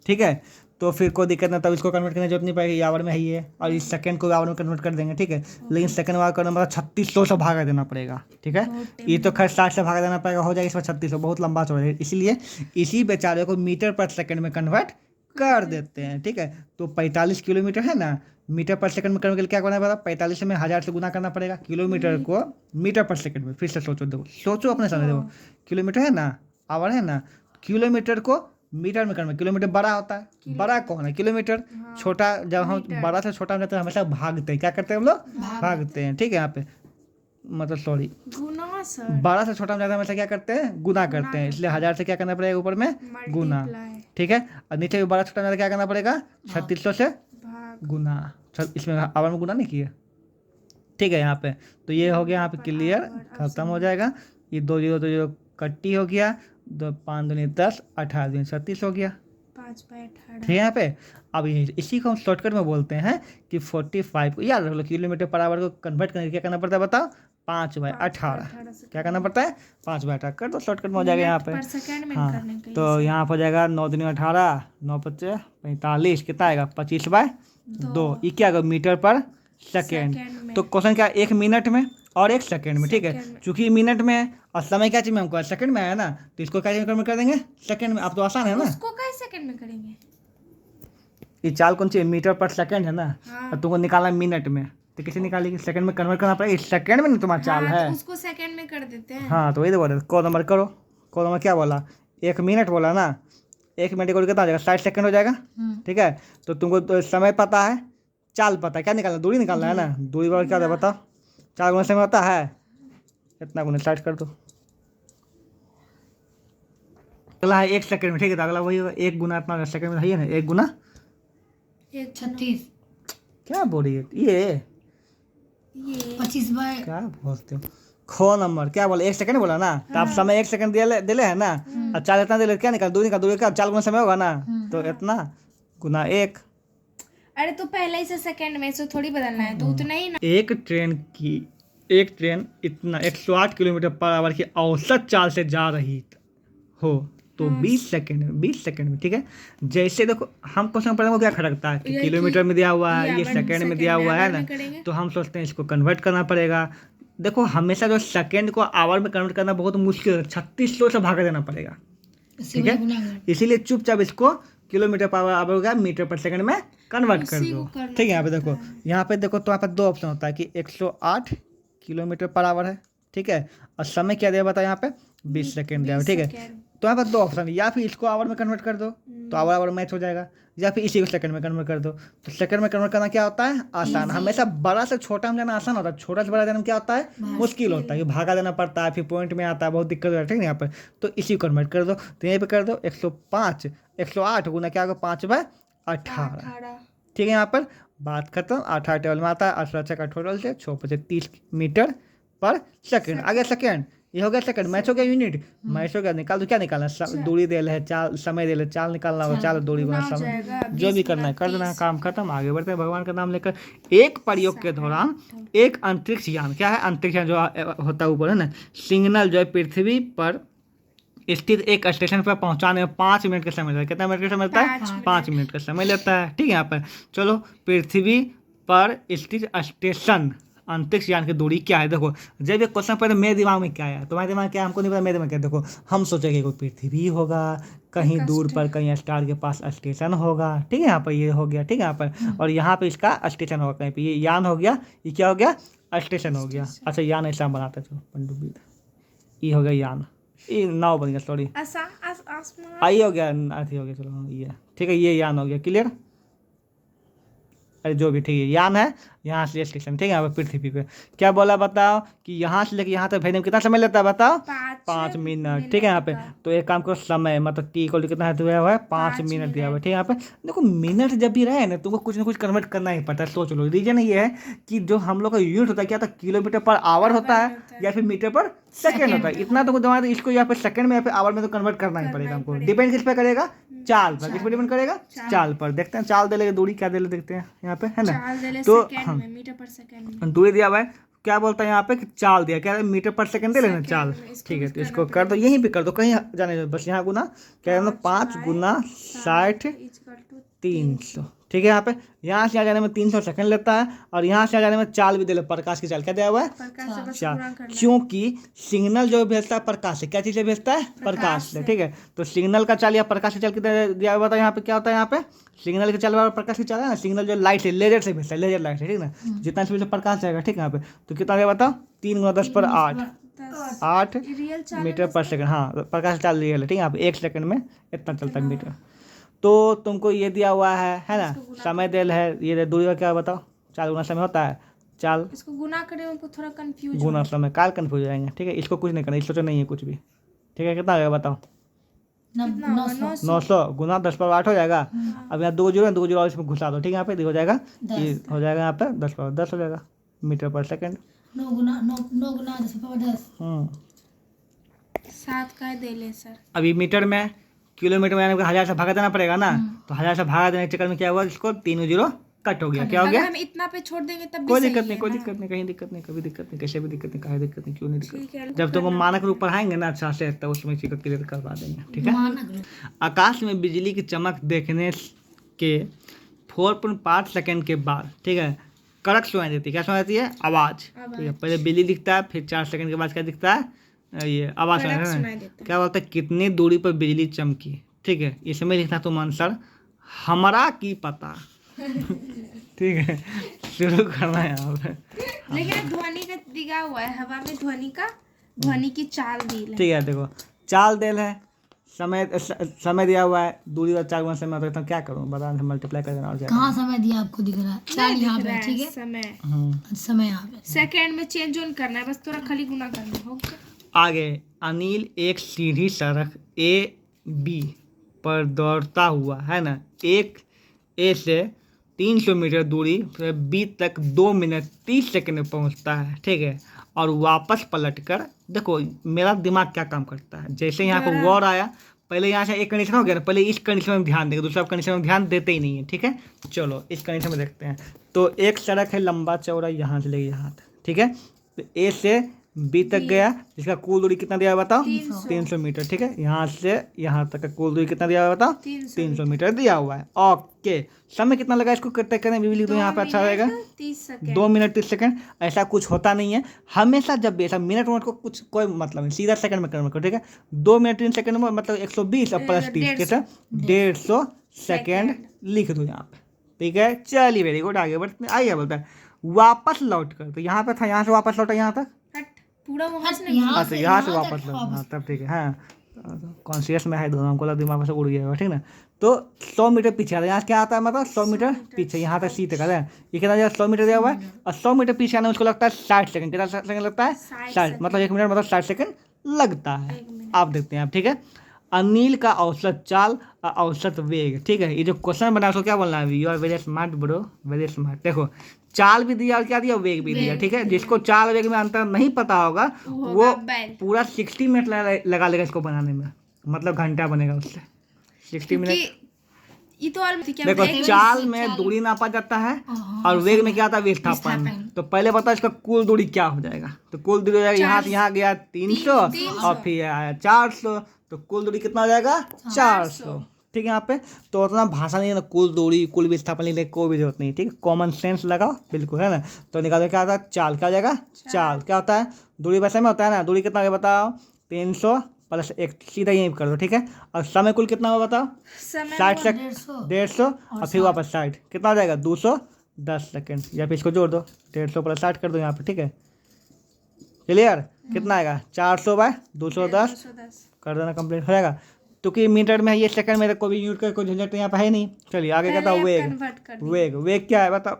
ठीक है, तो फिर कोई दिक्कत ना, तब इसको कन्वर्ट करने की जरूरत नहीं पड़ेगी, आवर में ही है। और इस सेकंड को आवर में कन्वर्ट कर देंगे, ठीक है। लेकिन सेकंड आवर करने मतलब 3600 से भागा देना पड़ेगा, ठीक है। ये तो खैर 60 से भागा देना पड़ेगा, हो जाएगा इसमें 3600, बहुत लंबा चौड़ा है, इसलिए इसी बेचारे को मीटर पर सेकंड में कन्वर्ट कर देते हैं, ठीक है। तो 45 किलोमीटर है ना, मीटर पर सेकंड में करने के लिए क्या करना पड़ेगा, 45 में 1000 से गुना करना पड़ेगा, किलोमीटर को मीटर पर सेकंड में। फिर से सोचो, देखो सोचो अपने सामने, देखो किलोमीटर है ना, आवर है ना, किलोमीटर को मीटर में करना, किलोमीटर बड़ा होता है, बड़ा कौन है किलोमीटर, छोटा जब हम बड़ा से छोटा में जाते हैं हमेशा भागते हैं, क्या करते हैं हम लोग, भागते हैं, ठीक है। यहाँ पे मतलब सॉरी, बड़ा से छोटा में जाते हैं हमेशा क्या करते हैं, गुना करते हैं, इसलिए 1000 से क्या करना पड़ेगा ऊपर में गुना, ठीक है। और नीचे भी बड़ा छोटा में क्या करना पड़ेगा 3600 से गुना, इसमें आवर में गुना नहीं किया, ठीक है। यहाँ पे तो ये हो गया, यहाँ पे क्लियर खत्म हो जाएगा। ये 2 0 2 0 कट्टी हो गया, 2 5 दूनी 10, 18 दूनी 36 हो गया, 5/18, ठीक है। यहाँ पे अब इसी को हम शॉर्टकट में बोलते हैं कि 45 को याद रख लो, किलोमीटर पर आवर को कन्वर्ट करने के क्या करना पड़ता है बताओ, 5/18, क्या करना पड़ता है 5/18 कर दो, शॉर्टकट में हो जाएगा यहाँ पे। हाँ, तो यहाँ पर हो जाएगा 9 दूनी 18, 9 5 45, कितना आएगा 25/2, ये क्या होगा मीटर पर सेकेंड। तो क्वेश्चन क्या, 1 मिनट में और 1 सेकेंड में, ठीक है। चूंकि मिनट में है और समय क्या चीज में हमको सेकंड में आया ना, तो इसको क्या में कर देंगे सेकंड में। अब तो आसान है ना, उसको कैसे सेकंड में करेंगे, ये चाल कौन सी मीटर पर सेकंड है ना, और तुमको निकालना मिनट में, तो कैसे निकालेगी, सेकंड में कन्वर्ट करना पड़ेगा, इस सेकंड में ना तुम्हारा चाल है, तो उसको सेकंड में कर देते हैं। हाँ तो वही तो बोले, को नंबर करो, को नंबर क्या बोला 1 मिनट बोला ना, 1 मिनट को कितना हो जाएगा 60 सेकंड हो जाएगा, ठीक है। तो तुमको तो समय पता है, चाल पता है, क्या निकालना दूरी निकालना है ना, दूरी बराबर क्या होता है बताओ, 4 गुना समय होता है, इतना गुना 60 कर दो। अगला है 1 सेकंड में, ठीक है, तो अगला वही होगा 1 गुना इतना सेकंड में है ना, 1 गुना 36, क्या बोल रही है ये 25 क्या बोलते हो, खो नंबर क्या बोला 1 सेकंड बोला ना, तो आप समय 1 सेकंड दिले है ना, और चाल इतना दिले, क्या निकाल दूरी का 4 गुना समय होगा ना, तो इतना गुना 1। अरे तो पहले ही से सेकंड में से थोड़ी बदलना है, तो उतना ही ना। एक ट्रेन इतना 108 किलोमीटर पर आवर की औसत चाल से जा रही हो तो 20 सेकंड में, ठीक है। जैसे देखो हम क्वेश्चन पढ़ने को क्या खड़कता है कि किलोमीटर में दिया हुआ है, ये सेकंड में दिया हुआ है ना, तो हम सोचते हैं इसको कन्वर्ट करना पड़ेगा। देखो हमेशा जो सेकंड को आवर में कन्वर्ट करना बहुत मुश्किल है, 3600 से भागा देना पड़ेगा, ठीक है, इसीलिए चुपचाप इसको किलोमीटर पर आवर का मीटर पर सेकंड में कन्वर्ट कर उसी दो। को करना ठीक है, यहाँ पे देखो, पड़ता है। यहाँ पे देखो तो यहाँ पर 2 ऑप्शन होता है कि 108 किलोमीटर पर आवर है, ठीक है, और समय क्या दिया बताओ यहाँ पे 20 सेकंड दिया हुआ है, ठीक है। सेकंड। तो यहाँ पर 2 ऑप्शन है, या फिर इसको आवर में कन्वर्ट कर दो तो आवर आवर मैच हो जाएगा, या फिर इसी को सेकंड में कन्वर्ट कर दो। तो सेकंड में कन्वर्ट करना क्या होता है, आसान। हमेशा बड़ा से छोटा में जाना आसान होता है, छोटा से बड़ा जाना क्या होता है, मुश्किल होता है, कि भागा देना पड़ता है, फिर पॉइंट में आता है, बहुत दिक्कत होता है, ठीक है। यहाँ पर तो इसी को कन्वर्ट कर दो, तो यहीं पे कर दो 105 108 गुना क्या होगा 5/18, 18। ठीक है। यहाँ पर बात खत्म। 18 टेबल में आता है, 18 का टोटल से 6×5 मीटर पर सेकंड। आगे सेकंड, ये हो गया सेकंड, मैच हो गया यूनिट, मैच हो गया। निकाल दो, क्या निकालना है, दूरी दे है, चाल समय दे चाल निकालना होगा, चाल दूरी गुना गुना हो समय, जाएगा, जो 20 भी करना है गुना कर देना, 30। काम खत्म। आगे बढ़ते हैं भगवान का नाम लेकर। एक प्रयोग के दौरान एक अंतरिक्ष यान, क्या है अंतरिक्ष यान, जो होता है ऊपर है ना, सिग्नल जो है पृथ्वी पर स्थित एक स्टेशन पर पहुंचाने में 5 मिनट का समय लगता है। कितना मिनट का समय लगता है, 5 मिनट का समय लेता है, ठीक है। यहाँ पर चलो, पृथ्वी पर स्थित स्टेशन अंतरिक्ष यान की दूरी क्या है। देखो, जब ये क्वेश्चन पहले मेरे दिमाग में क्या आया, तुम्हारे दिमाग क्या है हमको नहीं पता, मेरे दिमाग क्या है। देखो, हम सोचे कि कोई पृथ्वी होगा, कहीं दूर पर कहीं स्टार के पास स्टेशन होगा, ठीक है। यहाँ पर ये हो गया, ठीक है, यहाँ पर, और यहाँ पे इसका स्टेशन होगा कहीं पे, ये यान हो गया, ये क्या हो गया, स्टेशन हो गया। अच्छा, यान ऐसा बनाते थे पनडुब्बी, ये हो गया यान, ये नाव बन गया, सॉरी, आसमान। आई हो गया, अथी हो गया, चलो हाँ, ये ठीक है, ये यान हो गया, क्लियर। अरे जो भी, ठीक है, यान है, यहाँ से स्टेशन, ठीक है। यहाँ पर पृथ्वी पे क्या बोला बताओ, कि यहाँ से लेके यहाँ तक भेजने में कितना समय लेता है बताओ, 5 मिनट, ठीक है। यहाँ पे तो एक काम करो, समय मतलब टी को कितना दिया हुआ है, 5 मिनट दिया हुआ है, ठीक है। यहाँ पे देखो, मिनट जब भी रहे ना, तुमको कुछ ना कुछ कन्वर्ट करना ही पड़ता है। सोच लो, रीजन ये है कि जो हम लोग का यूनिट होता है क्या, तो किलोमीटर पर आवर होता है या फिर मीटर पर सेकंड होता है। इतना तो जमा, इसको यहाँ पे सेकंड में या फिर आवर में तो कन्वर्ट करना ही पड़ेगा हमको। डिपेंड किस पे करेगा, चाल पर। किस पर डिपेंड करेगा, चाल पर। देखते हैं चाल दे लेगा, दूरी क्या दे ले, देखते हैं यहाँ पे, है ना। तो मीटर पर सेकंड में दूरी दिया हुआ है, क्या बोलता है यहाँ पे कि चाल दिया, क्या है, मीटर पर सेकंड दे लेना चाल, ठीक है। तो इसको कर दो, यहीं पे कर दो, कहीं जाने दो, बस यहाँ गुना क्या है, 5 गुना 60 300, ठीक है। यहाँ से यहाँ जाने में 300 सेकंड लेता है, और यहाँ से यहाँ जाने में चाल भी दे लो, प्रकाश की चाल, क्या दिया हुआ है, चाल, क्योंकि सिग्नल जो भेजता है प्रकाश से, क्या चीज़ से भेजता है, प्रकाश से, ठीक है। तो सिग्नल का चाल या प्रकाश की चाल कितना दिया हुआ था, यहाँ पे क्या होता है, यहाँ पे सिग्नल की चाल और प्रकाश की चाल है ना, सिग्नल जो लाइट से, लेजर से भेजता है, लेजर लाइट से, ठीक है ना, जितना से प्रकाश जाएगा, ठीक है। यहाँ पे तो कितना दिया बताओ, 3 × 10⁸ 8 मीटर पर सेकंड, हाँ, प्रकाश चाल रियल है, ठीक है। यहाँ पे 1 सेकंड में इतना चलता है मीटर। तो तुमको ये दिया हुआ है ना, समय दिल है, ये दूरी का क्या बताओ, 4 गुना समय होता है, चाल इसको गुना करें, उनको थोड़ा कंफ्यूज गुना समय, काल कन्फ्यूज हो जाएंगे, ठीक है। इसको कुछ नहीं करना, इसको तो नहीं है कुछ भी, ठीक है। कितना आएगा बताओ, 900 गुना 10⁸ हो जाएगा। अब यहाँ 2 जीरो 2 जीरो और इसमें घुसा दो, ठीक है। यहाँ पे हो जाएगा, ये हो जाएगा यहाँ पे 10⁻10 हो जाएगा मीटर पर सेकंड। 9 गुना 10⁻10। 7 का दे ले सर। अभी मीटर में, किलोमीटर में 1000 से भागा देना पड़ेगा ना, तो 1000 से भागा देने के चक्कर में क्या हुआ, इसको 3 जीरो कट हो गया, क्या हो गया, हम इतना पे छोड़ देंगे तब भी कोई सही दिक्कत है नहीं, कोई ना? दिक्कत नहीं, कहीं दिक्कत नहीं, कभी दिक्कत नहीं, कैसे भी दिक्कत नहीं, काहे दिक्कत नहीं, क्यों नहीं ठीक है, दिक्कत। जब तुमको मानक रूप पढ़ाएंगे ना अच्छा से, तब उसमें चीज़ क्लियर करवा देंगे, ठीक है। आकाश में बिजली की चमक देखने के 4.5 सेकंड के बाद, ठीक है, कड़क सुनाई देती है, क्या सुनाई देती है, आवाज़, ठीक है। पहले बिजली दिखता है, फिर 4 सेकंड के बाद क्या दिखता है, ये आवाज़ सुनाई देता है। क्या बोलता है, कितनी दूरी पर बिजली चमकी, ठीक है। इसमें लिखना तुम आंसर, हमरा की पता, ठीक है। शुरू करना है यहाँ पे, लेकिन ध्वनि का दिया हुआ है, हवा में ध्वनि की चाल दी है, ठीक है। देखो, चाल देल है, समय दिया हुआ है, दूरी और 4 गुना समय होता है, क्या करूँ बता, मल्टीप्लाई कर देना और क्या। कहाँ समय दिया आपको दिख रहा है, चाल यहाँ पे, ठीक है, समय समय यहाँ पे, सेकंड में चेंज ऑन करना है, बस थोड़ा खाली गुना करना होगा। आगे, अनिल एक सीधी सड़क AB पर दौड़ता हुआ, है ना, एक A से 300 मीटर दूरी B तक 2 मिनट 30 सेकंड में पहुंचता है, ठीक है। और वापस पलटकर, देखो मेरा दिमाग क्या काम करता है, जैसे यहाँ पर वॉर आया, पहले यहाँ से एक कंडीशन हो गया ना, पहले इस कंडीशन में ध्यान देंगे, दूसरा कंडीशन में ध्यान देते ही नहीं है, ठीक है। चलो इस कंडीशन में देखते हैं। तो एक सड़क है लंबा चौड़ा यहाँ से लेके यहाँ तक, ठीक है। तो A से बी तक गया, जिसका कुल दूरी कितना दिया हुआ बताओ? 300 300 मीटर। ठीक है, यहाँ से यहाँ तक का कुल दूरी कितना दिया हुआ बताओ? 300 मीटर दिया हुआ है। ओके, समय कितना लगा इसको करते करने? भी लिख दो यहाँ पे, अच्छा रहेगा। 30 सेकंड। 2 minute 30 second. ऐसा कुछ होता नहीं है हमेशा, जब भी ऐसा मिनट को कुछ कोई मतलब नहीं, सीधा सेकंड में कन्वर्ट करो। ठीक है, 2 मिनट 3 सेकंड में मतलब 120 और प्लस 30 कितना? 150 सेकंड लिख दो यहाँ पे। ठीक है, चलिए वेरी गुड, आगे बढ़ते हैं। आइए बोलता है वापस लौट कर, तो यहाँ पे था, यहाँ से वापस लौटा यहाँ तक। हट, पूरा वहां से यहाँ हाँ, तो यहाँ से वापस लौटा। हाँ, तब ठीक है। हाँ, कॉन्शियस में है दोनों, हमको लगा दिमाग से उड़ गया, ठीक ना। तो 100 मीटर पीछे आता है, यहाँ क्या आता है मतलब 100 मीटर पीछे, यहाँ तक सीधे कर रहे हैं। ये कितना दिया? 100 मीटर दिया हुआ है, और 100 मीटर पीछे आने में उसको लगता है 60 सेकंड। कितना सेकंड लगता है? 60, मतलब 1 मिनट मतलब 60 सेकंड लगता है। आप देखते हैं आप, ठीक है। अनिल का औसत चाल और औसत वेग। ठीक है, ये जो क्वेश्चन बना उसको क्या बोलना है? You are very smart bro, very smart. देखो, चाल भी दिया और क्या दिया? वेग भी दिया। ठीक है, जिसको चाल वेग में अंतर नहीं पता होगा वो पूरा 60 मिनट लगा लेगा इसको बनाने में, मतलब घंटा बनेगा उससे 60 मिनट। ये तो क्या देखो, चाल में दूरी नापा जाता है और वेग में क्या आता है? विस्थापन। तो पहले बताओ इसका कुल दूरी क्या हो जाएगा? तो कुल दूरी हो जाएगा, यहाँ से यहाँ गया 300 और फिर आया 400, तो कुल दूरी कितना हो जाएगा? 400। ठीक है, यहाँ पे तो उतना भाषा नहीं है ना, कुल दूरी कुल विस्थापन लिखने की कोई भी जरूरत नहीं। ठीक है, कॉमन सेंस लगाओ, बिल्कुल, है ना। तो निकालो क्या होता है? चाल। क्या हो जाएगा? चाल। क्या होता है? दूरी वैसे में होता है ना, दूरी कितना है बताओ? 300 प्लस 1, सीधा यहीं कर दो। ठीक है, और समय कुल कितना होगा बताओ? 60 सेकंड, 150 और फिर वापस 60, कितना हो जाएगा? 210 सेकंड। या फिर इसको जोड़ दो, 150 प्लस 60 कर दो यहाँ पे। ठीक है, क्लियर? कितना आएगा? 400/210 कर देना, कंप्लीट हो जाएगा। क्योंकि मीटर में है, ये सेकंड में, कोई भी यूनिट का कोई झंझट यहाँ पे है नहीं। चलिए आगे कहता है वेग। वेग क्या है बताओ?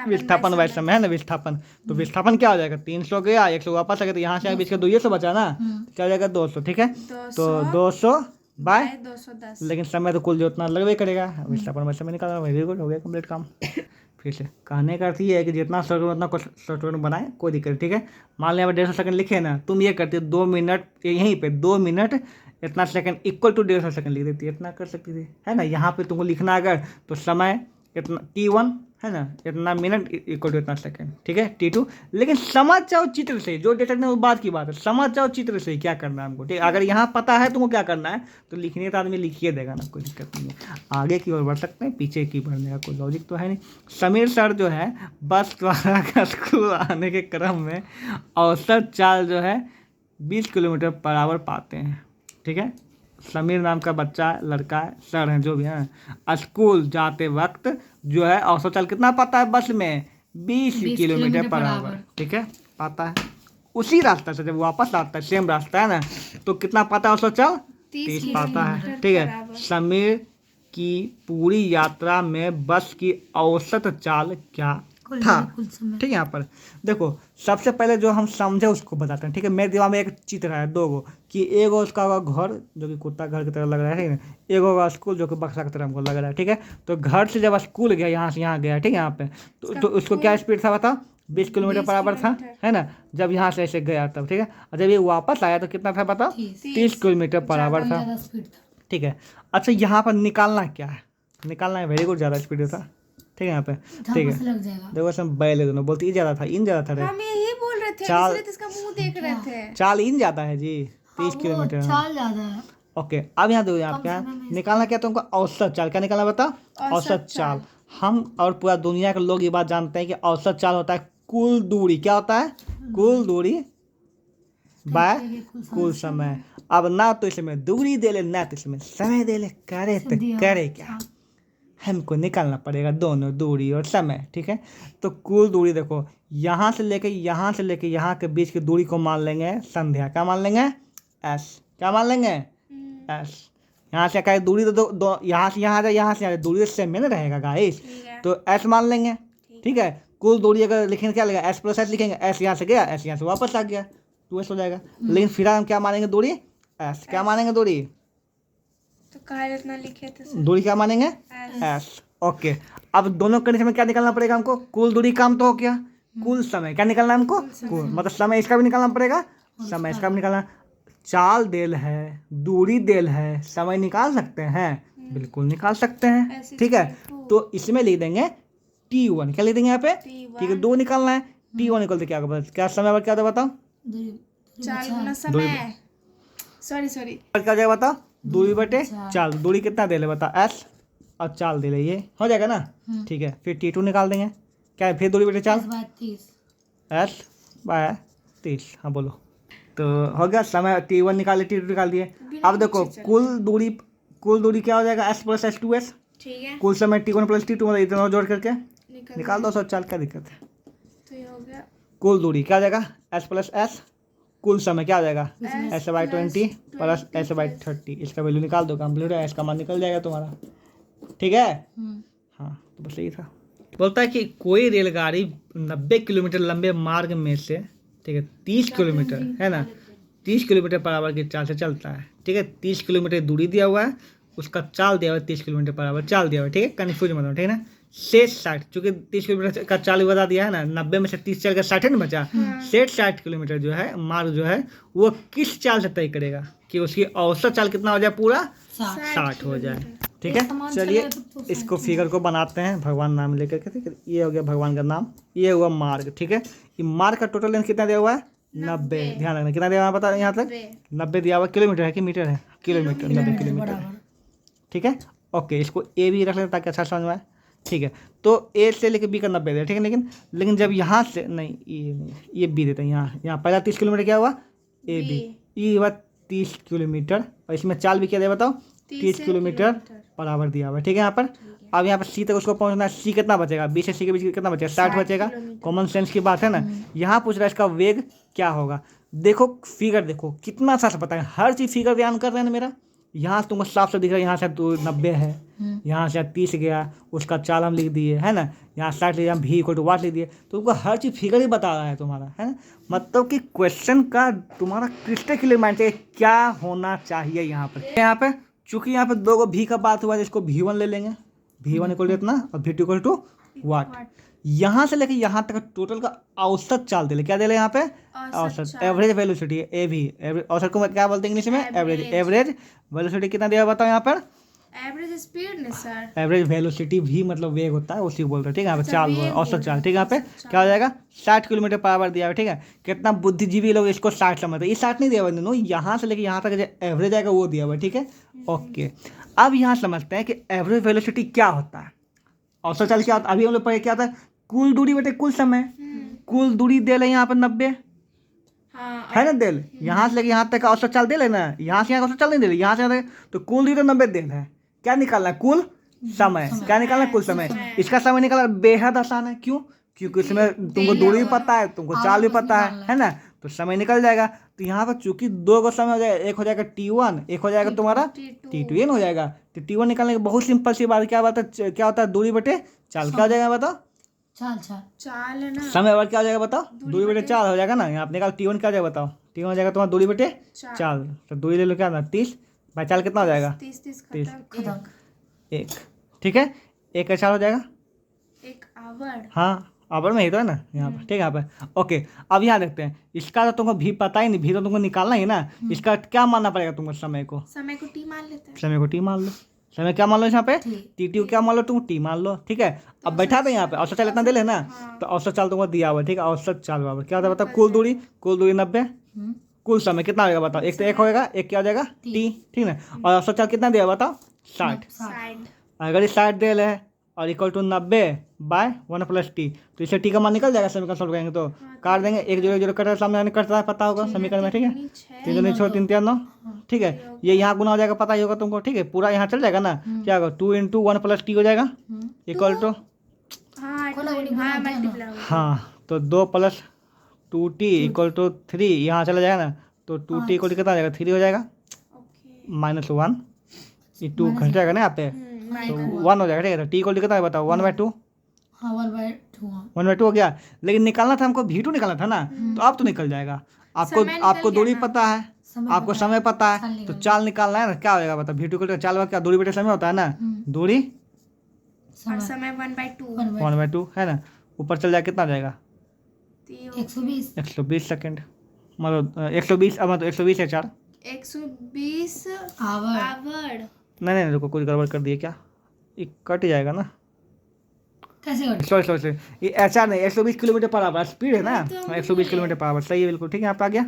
विस्थापन वैसे समय है ना, विस्थापन। तो विस्थापन क्या हो जाएगा? 300 गया, 100 वापस आ गया, तो यहाँ से बीच का 200 बचा ना, क्या हो जाएगा? 200। ठीक है, तो 200/210, लेकिन समय तो कुल जो उतना लगवे करेगा, विस्थापन वैसे में निकालना। वेरी गुड, हो गया कंप्लीट काम। फिर से कहने का अर्थ ये है कि जितना शॉर्ट उतना शॉर्ट बनाए, कोई दिक्कत नहीं। ठीक है, मान लिया 150 सेकंड लिखे ना, तुम ये करते 2 मिनट, यहीं पे 2 मिनट इतना सेकंड इक्वल टू 150 सेकंड लिख देती है, इतना कर सकती थी, है ना। यहाँ पे तुमको लिखना अगर तो समय इतना T1 है ना, इतना मिनट इक्वल टू इतना सेकंड। ठीक है, T2, लेकिन समझ जाओ चित्र से, जो डेटा ने उस बात की बात है, समझ जाओ चित्र से क्या करना है हमको। ठीक, अगर यहाँ पता है तुमको क्या करना है तो लिखने तो आदमी लिखिए देगा ना, कोई दिक्कत नहीं है। आगे की ओर बढ़ सकते हैं, पीछे की बढ़ने का कोई लॉजिक तो है नहीं। समीर सर जो है बस द्वारा का स्कूल आने के क्रम में औसत चाल जो है 20 किलोमीटर पर आवर पाते हैं। ठीक है, समीर नाम का बच्चा, लड़का है, सर हैं जो भी हैं, स्कूल जाते वक्त जो है औसत चाल कितना पाता है बस में? 20 किलोमीटर पर आवर। ठीक है, पाता है। उसी रास्ता से जब वापस आता है, सेम रास्ता है ना, तो कितना पाता है औसत चाल? 30 पाता है। ठीक है, समीर की पूरी यात्रा में बस की औसत चाल क्या था? ठीक है, यहाँ पर देखो, सबसे पहले जो हम समझे उसको बताते हैं। ठीक है, मेरे दिमाग में एक चित्र है, 2 गो, कि एगो उसका होगा घर जो कि कुत्ता घर की तरह लग रहा है, ठीक है, एगो होगा स्कूल जो कि बक्सा की तरह हमको लग रहा है। ठीक है, तो घर से जब स्कूल गया, यहाँ से यहाँ गया, ठीक है, यहाँ पे तो उसको क्या स्पीड था बताओ? 20 किलोमीटर पर आवर था, है ना, जब यहाँ से ऐसे गया तब। ठीक है, और जब ये वापस आया तो कितना था बताओ? 30 किलोमीटर पर आवर था। ठीक है, अच्छा यहाँ पर निकालना क्या है? निकालना है, वेरी गुड, ज़्यादा स्पीड था। ठीक है, यहाँ पे ठीक है, देखो इसमें बैल दोनों बोलते इन ज़्यादा था, इन ज़्यादा था रे, हम यही बोल रहे थे, चाल इसलिए तो इसका मुंह देख रहे थे। चाल इन ज़्यादा है जी, 30 किलोमीटर चाल ज्यादा है। ओके, अब यहाँ दो, यहाँ क्या निकालना क्या? तुमको औसत चाल क्या निकालना बता? औसत चाल। हम और पूरा दुनिया के लोग ये बात जानते हैं कि औसत चाल होता है कुल दूरी। क्या होता है? कुल दूरी बाय कुल समय। अब ना तो इसमें दूरी दे ले, ना तो इसमें समय दे ले, करे तो करे क्या? हमको निकालना पड़ेगा दोनों, दूरी और समय। ठीक है, तो कुल दूरी देखो, यहाँ से लेके यहाँ के बीच की दूरी को मान लेंगे संध्या। क्या मान लेंगे? एस। क्या मान लेंगे? एस। यहाँ से क्या दूरी तो दो, यहाँ से यहाँ आ जाए, यहाँ से आ जाए, दूरी सेम में ना रहेगा गाइस, तो एस मान लेंगे। ठीक है, कुल दूरी अगर लिखेंगे क्या लगेगा? एस प्लस एस लिखेंगे, एस यहाँ से गया, एस यहाँ से वापस आ गया, 2s हो जाएगा। लेकिन फिर हम क्या मानेंगे? दूरी एस। क्या मानेंगे? दूरी तो कहा इतना लिखे थे, दूरी क्या मानेंगे? एस। ओके, अब दोनों कंडीशन में क्या निकालना पड़ेगा हमको? कुल दूरी काम तो हो गया, कुल समय क्या निकालना है हमको? कुल मतलब समय इसका भी निकालना पड़ेगा, समय इसका भी निकालना। चाल देल है, दूरी देल है, समय निकाल सकते हैं, बिल्कुल निकाल सकते हैं। ठीक है, तो इसमें लिख देंगे T1। क्या लिख देंगे यहाँ पे? ठीक है, 2 निकालना है, T1 निकलते क्या होगा? क्या समय पर क्या था बताओ? दूरी दूरी चाल बचा। गुना समय, सॉरी क्या हो जाएगा बताओ, दूरी बटे चाल। चाल। दूरी कितना दे ले बताओ, एस और चाल दे ले, ये हो जाएगा ना। ठीक है, फिर T2 निकाल देंगे, क्या है फिर दूरी बटे चाल, 30/30। S by 30। हाँ बोलो, तो हो गया। समय T1 निकाल दिए, T2 निकाल दिए। अब देखो कुल दूरी क्या हो जाएगा, S प्लस S2S। ठीक है, कुल समय T1 प्लस T2, मतलब इतना जोड़ करके निकल निकाल दो 100 चाल, क्या दिक्कत है। तो ये हो गया कुल दूरी क्या हो जाएगा, S प्लस S। कुल समय क्या हो जाएगा, S S/20 प्लस S/30। इसका वैल्यू निकाल दो, कंप्लीट है, S का मान निकल जाएगा तुम्हारा। ठीक है, हाँ तो बस यही था। बोलता है कि कोई रेलगाड़ी 90 किलोमीटर लंबे मार्ग में से, ठीक है, 30 किलोमीटर है ना, 30 किलोमीटर पर आवर की चाल से चलता है। ठीक है, 30 किलोमीटर दूरी दिया हुआ है, उसका चाल दिया हुआ है 30 किलोमीटर पर आवर चाल दिया हुआ है। ठीक है, कन्फ्यूज मत हो, ठीक है ना। शेष 60, चूंकि 30 किलोमीटर का चाल भी बता दिया है ना, 90 में से 30 चल कर 60 नहीं बचा। शेष 60 किलोमीटर जो है मार्ग जो है वो किस चाल से तय करेगा कि उसकी औसत चाल कितना हो जाए, पूरा 60 हो जाए। ठीक है, चलिए इसको फिगर को बनाते हैं, भगवान नाम लेकर के। ठीक है, ये हो गया भगवान का नाम, ये हुआ मार्ग। ठीक है, ये मार्ग का टोटल लेंथ कितना दिया हुआ है, 90। ध्यान रखना कितना दिया हुआ है, पता यहाँ तक 90 दिया हुआ। किलोमीटर है कि मीटर है, किलोमीटर, 90 किलोमीटर। ठीक है, ओके, इसको ए भी रख लेते ताकि अच्छा समझ में आए। ठीक है, तो ए से लेकर बी का 90 दिया। ठीक है, लेकिन जब यहाँ से नहीं, ये बी देते हैं। यहाँ पहला 30 किलोमीटर क्या हुआ, ए बी, ये हुआ 30 किलोमीटर, और इसमें चाल भी क्या दिया बताओ, 30 किलोमीटर पर आवर दिया हुआ है। ठीक है, यहाँ पर अब यहाँ पर सी तक उसको पहुँचना है। सी कितना बचेगा, बी से सी के बीच कितना बचेगा, 60 बचेगा। कॉमन सेंस की बात है ना। यहाँ पूछ रहा है इसका वेग क्या होगा। देखो फिगर देखो कितना सा पता है, हर चीज़ फिगर ध्यान कर रहे हैं ना मेरा। यहाँ से तुमको साफ से दिख रहा है, यहाँ से 90 है, यहाँ से 30 गया, उसका चाल हम लिख दिए है ना, यहाँ 60 लिख दिया, V = वाट लिख दिए। तो तुमको हर चीज़ फिगर ही बता रहा है तुम्हारा, है ना। मतलब कि क्वेश्चन का तुम्हारा क्रिस्टल क्लियर माइंड चाहिए क्या होना चाहिए यहाँ पे। चूंकि यहाँ पे दो V का बात हुआ है, इसको V1 ले लेंगे, V1 = इतना और V2 = वाट। यहाँ से लेके यहाँ तक टोटल का औसत चाल दे ले, क्या दे ले यहाँ पे, औसत, एवरेज वेलोसिटी है एवरेज। औसत को क्या बोलते हैं इंग्लिश में, एवरेज वेलोसिटी कितना दिया बताओ यहाँ पर, एवरेज स्पीड ने सर, एवरेज वेलोसिटी भी मतलब वेग होता है, उसी बोलते हैं। ठीक है, यहाँ पे चाल औसत चाल। ठीक है, यहाँ पे क्या हो जाएगा, 60 किलोमीटर पर आवर दिया हुआ है। ठीक है, कितना बुद्धिजीवी लोग इसको 60 समझते हैं, ये 60 नहीं दिया हुआ दोनों, यहाँ से लेके यहाँ तक जो एवरेज आएगा वो दिया हुआ है। ठीक है, ओके, अब यहाँ समझते हैं कि एवरेज वेलोसिटी क्या होता है, औसत चाल क्या होता है। अभी हम लोग पढ़े क्या था, कुल दूरी बटे कुल समय। कुल दूरी दे ले यहाँ पर 90 है ना, दे ले, यहाँ से लेके यहाँ तक का औसत चाल दे लेना, यहाँ से यहाँ औसत चाल नहीं दे ले, यहाँ से तो कुल दूरी तो 90 दे है। क्या निकालना है, कुल समय। क्या निकालना है, कुल समय। इसका समय निकालना बेहद आसान है, क्यों, क्योंकि इसमें तुमको दूरी भी पता है, तुमको चाल भी पता है ना, तो समय निकल जाएगा। तो यहाँ पर चूंकि दो को समय हो जाएगा, एक हो जाएगा T1, एक हो जाएगा तुम्हारा T2 हो जाएगा। तो T1 निकालने की बहुत सिंपल सी बात, क्या बात है, क्या होता है, दूरी बटे चाल। क्या हो जाएगा बताओ, चाल है ना, समय और क्या हो जाएगा बताओ, दूरी बटे चाल हो जाएगा ना। यहाँ पे निकाल T1 क्या हो जाएगा बताओ, T1 हो जाएगा तुम्हारा दूरी बटे चाल। तो दूरी ले लो क्या ना, 30 बाई चाल कितना हो जाएगा, 30 खत्म, 1। ठीक है, 1 का चाल हो जाएगा 1 आवर। हाँ, आवर में ही तो है ना यहाँ पर। ठीक है, यहाँ पर ओके। अब यहाँ देखते हैं, इसका तो तुमको भी पता ही नहीं, भी तो तुमको निकालना ही ना। इसका क्या मानना पड़ेगा तुमको, समय को T मान लेते हैं, समय को T मान लो। समय क्या मान लो यहाँ पे, T2 क्या मान लो तुम, T मान लो। ठीक है, अब बैठा दे यहाँ पे, औसत चाल इतना दे लेना। तो औसत चाल तुमको दिया हुआ है। ठीक है, औसत चाल बराबर क्या होता है बताओ, कुल दूरी 90, कुल समय कितना होगा बताओ, एक तो एक होगा, एक क्या हो जाएगा T। ठीक है, और औसत चाल कितना दिया बताओ, 60। अगर ये 60 दे रहे और = 90/1 + T, तो इससे T का मान निकल जाएगा। समीकरण सॉल्व करेंगे तो काट देंगे, 1 0 0 कटर सामने कटता है, पता होगा समीकरण में। ठीक है, 3 2 6 3 3 9। ठीक है, ये यहाँ गुना हो जाएगा, पता ही होगा तुमको। ठीक है, पूरा यहाँ चल जाएगा ना, क्या होगा, 2 × 1 + T हो जाएगा = हाँ, तो 2 + 2T = 3, यहाँ चला जाएगा ना, तो 2T = कितना हो जाएगा, 3 हो जाएगा, -1, ये 2 घट जाएगा ना यहाँ पे, तो 1 हो जाएगा। ठीक है, तो T = कितना है बताओ, 1/2। 1/2 हो गया, लेकिन निकालना था हमको, V2 निकालना था ना, तो अब तो निकल जाएगा। आपको दूरी पता है, आपको समय पता है, तो चाल निकालना है ना। क्या हो जाएगा बताओ, V2 = चाल क्या, दूरी बटे समय होता है ना, दूरी और समय 1/2 1/2 है ना, ऊपर चल जाएगा कितना हो जाएगा, 120 सेकंड, मतलब 120, मतलब 120 है 4, 120 आवर। नहीं रुको, कुछ गड़बड़ कर दिए क्या, ये कट जाएगा ना, कैसे घटे? सॉरी ये ऐसा नहीं, 120 किलोमीटर पर आवर स्पीड है ना, 120 किलोमीटर पर आवर, सही है बिल्कुल, ठीक है, यहाँ पे आ गया।